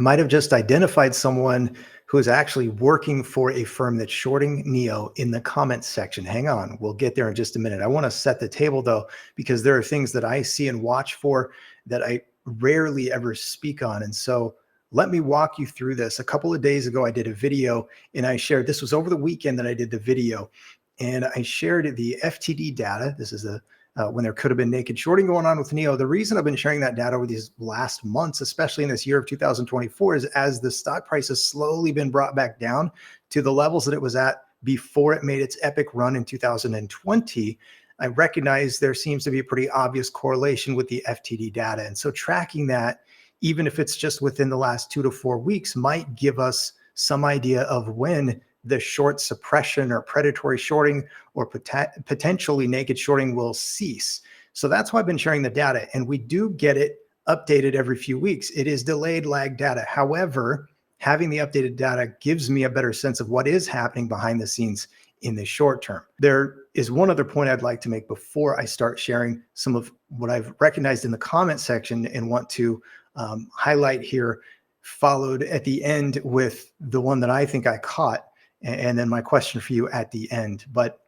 I might have just identified someone who is actually working for a firm that's shorting NIO in the comments section. Hang on, we'll get there in just a minute. I want to set the table though, because there are things that I see and watch for that I rarely ever speak on. And so let me walk you through this. A couple of days ago, I did a video and I shared, this was over the weekend that I did the video, and I shared the FTD data. This is when there could have been naked shorting going on with NIO. The reason I've been sharing that data over these last months, especially in this year of 2024, is as the stock price has slowly been brought back down to the levels that it was at before it made its epic run in 2020, I recognize there seems to be a pretty obvious correlation with the FTD data. And so tracking that, even if it's just within the last 2 to 4 weeks, might give us some idea of when the short suppression or predatory shorting or potentially naked shorting will cease. So that's why I've been sharing the data, and we do get it updated every few weeks. It is delayed lag data. However, having the updated data gives me a better sense of what is happening behind the scenes in the short term. There is one other point I'd like to make before I start sharing some of what I've recognized in the comment section and want to highlight here, followed at the end with the one that I think I caught, and then my question for you at the end. But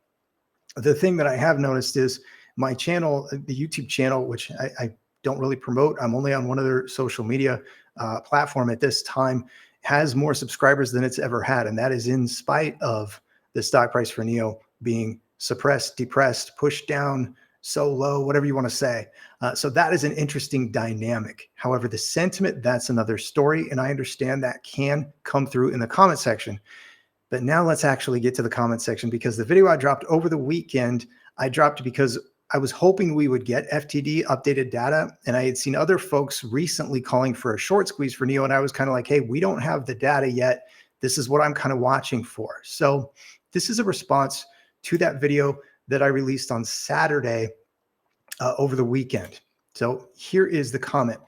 the thing that I have noticed is my channel, the YouTube channel, which I don't really promote, I'm only on one other social media platform at this time, has more subscribers than it's ever had. And that is in spite of the stock price for NIO being suppressed, depressed, pushed down, so low, whatever you want to say. So that is an interesting dynamic. However, the sentiment, that's another story. And I understand that can come through in the comment section. But now let's actually get to the comment section, because the video I dropped over the weekend, I dropped because I was hoping we would get FTD updated data. And I had seen other folks recently calling for a short squeeze for NIO. And I was kind of like, hey, we don't have the data yet. This is what I'm kind of watching for. So this is a response to that video that I released on Saturday over the weekend. So here is the comment.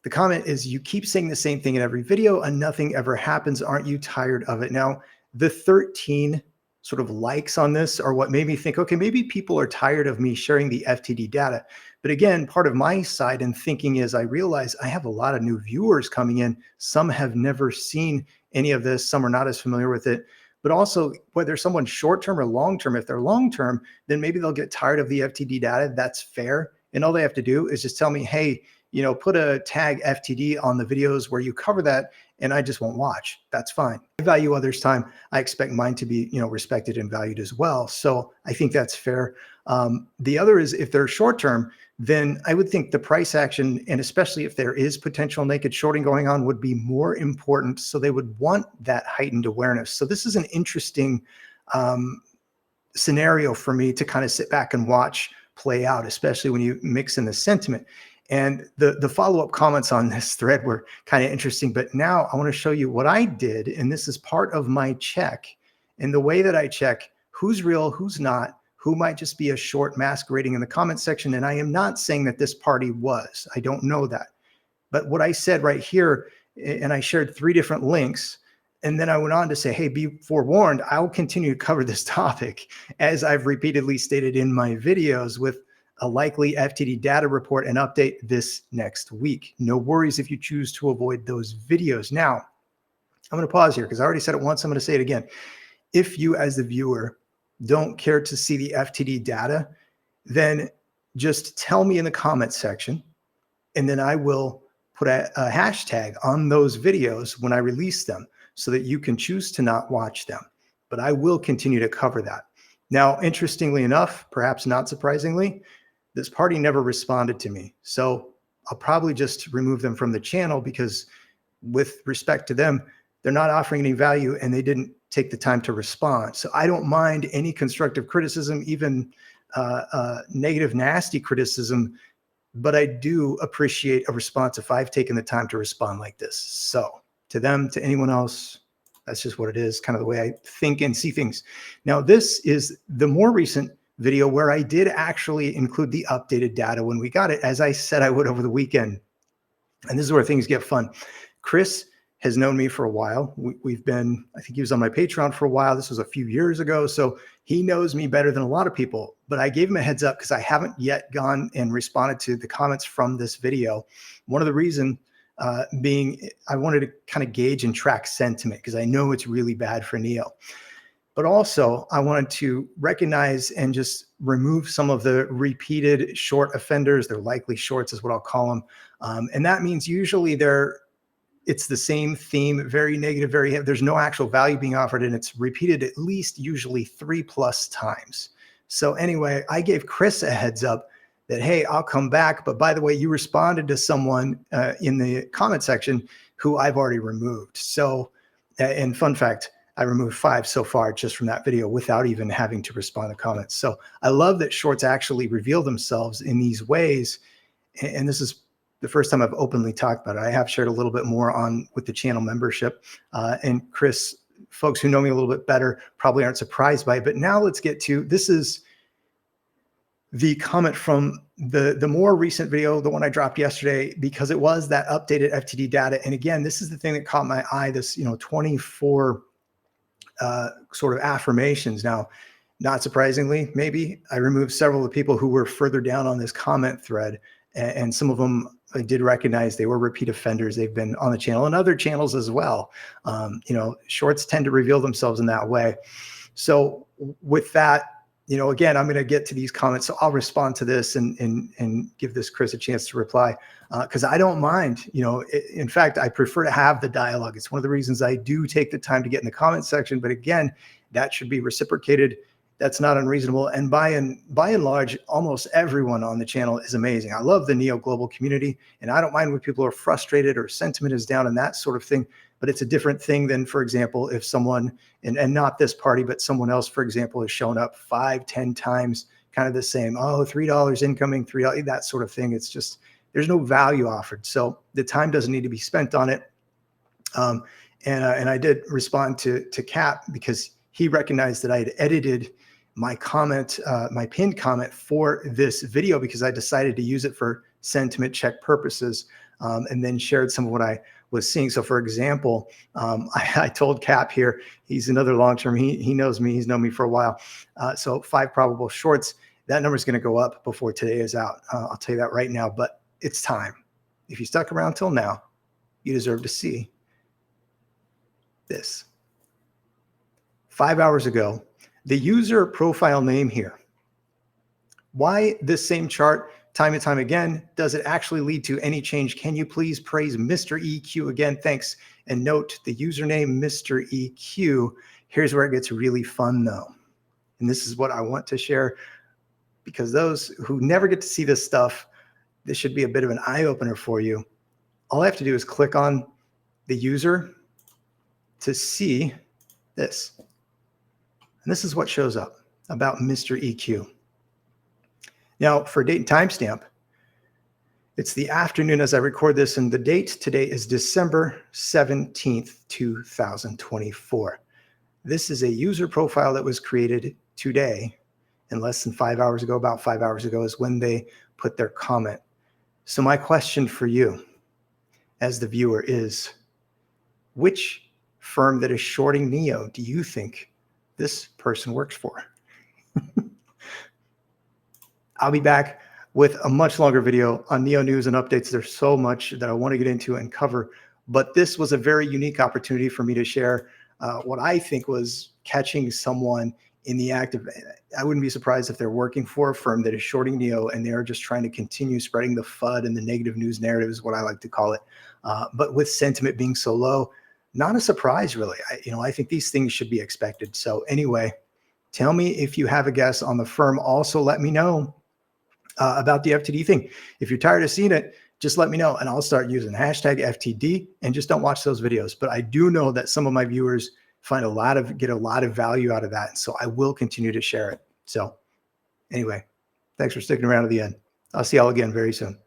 The comment is, you keep saying the same thing in every video and nothing ever happens. Aren't you tired of it? Now, the 13 sort of likes on this are what made me think, okay, maybe people are tired of me sharing the FTD data. But again, part of my side and thinking is I realize I have a lot of new viewers coming in. Some have never seen any of this. Some are not as familiar with it. But also, whether someone's short-term or long-term, if they're long-term, then maybe they'll get tired of the FTD data. That's fair. And all they have to do is just tell me, hey, you know, put a tag FTD on the videos where you cover that, and I just won't watch. That's fine. I value others' time. I expect mine to be, you know, respected and valued as well. So I think that's fair. The other is, if they're short-term, then I would think the price action, and especially if there is potential naked shorting going on, would be more important. So they would want that heightened awareness. So this is an interesting scenario for me to kind of sit back and watch play out, especially when you mix in the sentiment. And the follow-up comments on this thread were kind of interesting. But now I want to show you what I did. And this is part of my check. And the way that I check who's real, who's not, who might just be a short masquerading in the comment section. And I am not saying that this party was. I don't know that. But what I said right here, and I shared 3 different links, and then I went on to say, hey, be forewarned, I will continue to cover this topic, as I've repeatedly stated in my videos, with a likely FTD data report and update this next week. No worries if you choose to avoid those videos. Now, I'm going to pause here because I already said it once. I'm going to say it again. If you, as the viewer, don't care to see the FTD data, then just tell me in the comment section, and then I will put a hashtag on those videos when I release them so that you can choose to not watch them. But I will continue to cover that. Now, interestingly enough, perhaps not surprisingly, this party never responded to me. So I'll probably just remove them from the channel, because with respect to them, they're not offering any value and they didn't take the time to respond. So I don't mind any constructive criticism, even negative, nasty criticism, but I do appreciate a response if I've taken the time to respond like this. So to them, to anyone else, that's just what it is, kind of the way I think and see things. Now, this is the more recent video where I did actually include the updated data when we got it, as I said I would over the weekend. And this is where things get fun. Chris has known me for a while. We've been, I think he was on my Patreon for a while. This was a few years ago. So he knows me better than a lot of people, but I gave him a heads up because I haven't yet gone and responded to the comments from this video. One of the reasons I wanted to kind of gauge and track sentiment because I know it's really bad for NIO. But also I wanted to recognize and just remove some of the repeated short offenders. They're likely shorts is what I'll call them. And that means usually it's the same theme, very negative, there's no actual value being offered, and it's repeated at least usually 3+ times. So anyway, I gave Chris a heads up that, hey, I'll come back. But by the way, you responded to someone in the comment section who I've already removed. So, and fun fact, I removed 5 so far just from that video without even having to respond to comments. So I love that shorts actually reveal themselves in these ways. And this is the first time I've openly talked about it. I have shared a little bit more with the channel membership. And Chris, folks who know me a little bit better probably aren't surprised by it. But now let's get to, this is the comment from the more recent video, the one I dropped yesterday, because it was that updated FTD data. And again, this is the thing that caught my eye, this 24 sort of affirmations. Now, not surprisingly, maybe I removed several of the people who were further down on this comment thread, and some of them I did recognize they were repeat offenders. They've been on the channel and other channels as well. Shorts tend to reveal themselves in that way. So with that, again, I'm going to get to these comments. So I'll respond to this and give this Chris a chance to reply, because I don't mind. In fact, I prefer to have the dialogue. It's one of the reasons I do take the time to get in the comment section. But again, that should be reciprocated. That's not unreasonable. And by and large, almost everyone on the channel is amazing. I love the NIO global community, and I don't mind when people are frustrated or sentiment is down and that sort of thing. But it's a different thing than, for example, if someone, and not this party, but someone else, for example, has shown up 5, 10 times, kind of the same, oh, $3 incoming, $3, that sort of thing. It's just, there's no value offered. So the time doesn't need to be spent on it. And I did respond to Cap because he recognized that I had edited my comment, my pinned comment for this video, because I decided to use it for sentiment check purposes, and then shared some of what I was seeing. So for example, I told Cap here, he's another long-term, he knows me, he's known me for a while. So 5 probable shorts, that number is going to go up before today is out. I'll tell you that right now, but it's time. If you stuck around till now, you deserve to see this. 5 hours ago, the user profile name here. Why this same chart time and time again? Does it actually lead to any change? Can you please praise Mr. EQ again? Thanks. And note the username Mr. EQ. Here's where it gets really fun though. And this is what I want to share, because those who never get to see this stuff, this should be a bit of an eye opener for you. All I have to do is click on the user to see this. And this is what shows up about Mr. EQ. Now, for date and timestamp, it's the afternoon as I record this, and the date today is December 17th, 2024. This is a user profile that was created today, and less than 5 hours ago, about 5 hours ago, is when they put their comment. So my question for you as the viewer is, which firm that is shorting NIO do you think this person works for? I'll be back with a much longer video on NIO news and updates. There's so much that I want to get into and cover, but this was a very unique opportunity for me to share what I think was catching someone in the act of, I wouldn't be surprised if they're working for a firm that is shorting NIO and they're just trying to continue spreading the FUD and the negative news narrative is what I like to call it. But with sentiment being so low, not a surprise really. I think these things should be expected. So anyway, tell me if you have a guess on the firm. Also let me know about the FTD thing. If you're tired of seeing it, just let me know and I'll start using hashtag FTD, and just don't watch those videos. But I do know that some of my viewers get a lot of value out of that. So I will continue to share it. So anyway, thanks for sticking around to the end. I'll see y'all again very soon.